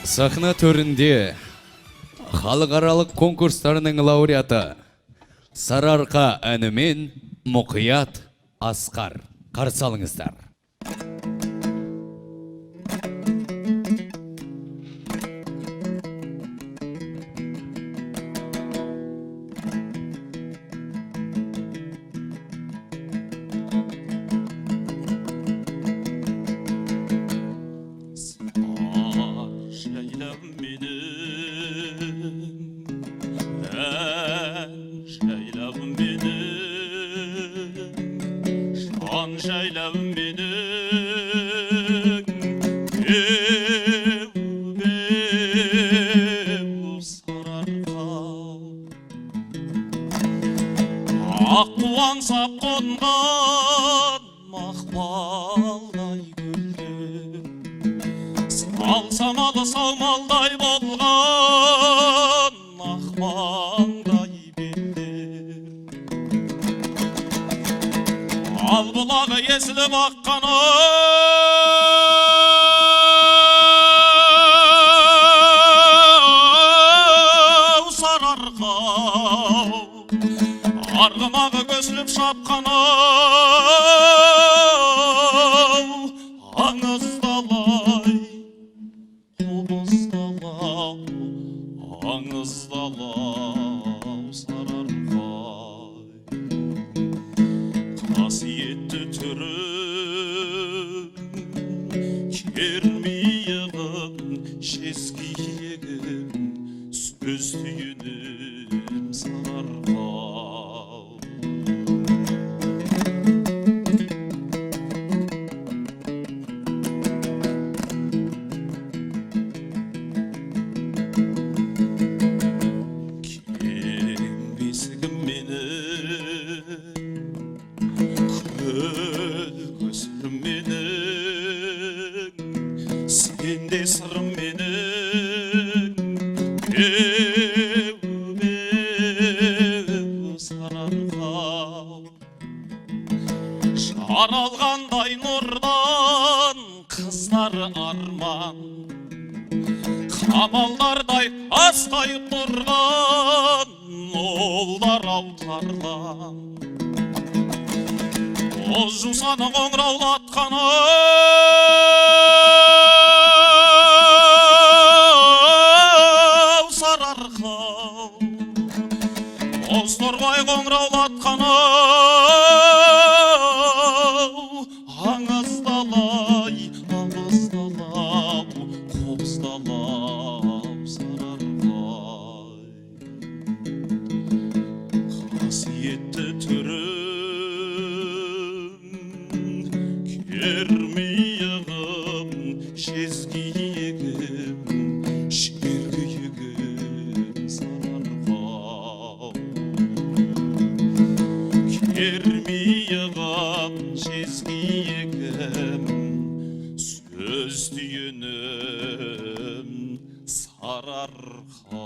Сахна төрінде халықаралық конкурстарының лауреаты Сарыарқа әнімен Мұқият Асқар. Қарсы алыңыздар. Şaylağım benim, Sarıarka. Аққуан сап қонған мақпалдай гүлдер, салсамалы саумалдай болған ақмаңдай белдер. Ал бұлағы есіліп аққаны Сарыарқа, арғымағы көсіліп шапқаны аңыздалай, қобыздалау, аңыздалау Сарыарқа. Қасиетті түрің, кермейігім, жезгиегім, сөз түйінім Сарыарқа. Кең бесігім менің, көсілім менің, сенде сырым менің, Сарыарқа. Жаралғандай нұрдан қыздар арман, қамалдардай асқайып тұрған молдар аутарлан. Оз жусаны қоңыраулатқаны Сарыарқа. Оз торғай қоңыраулатқаны аңыздалай, аңыздалау, қобыздалау Сарыарқа. Қасиетті түрің, кермейігім, жезгиегім, шергиегім Сарыарқа. Кермейігім, жезгиегім, сөз түйінім Сарыарқа.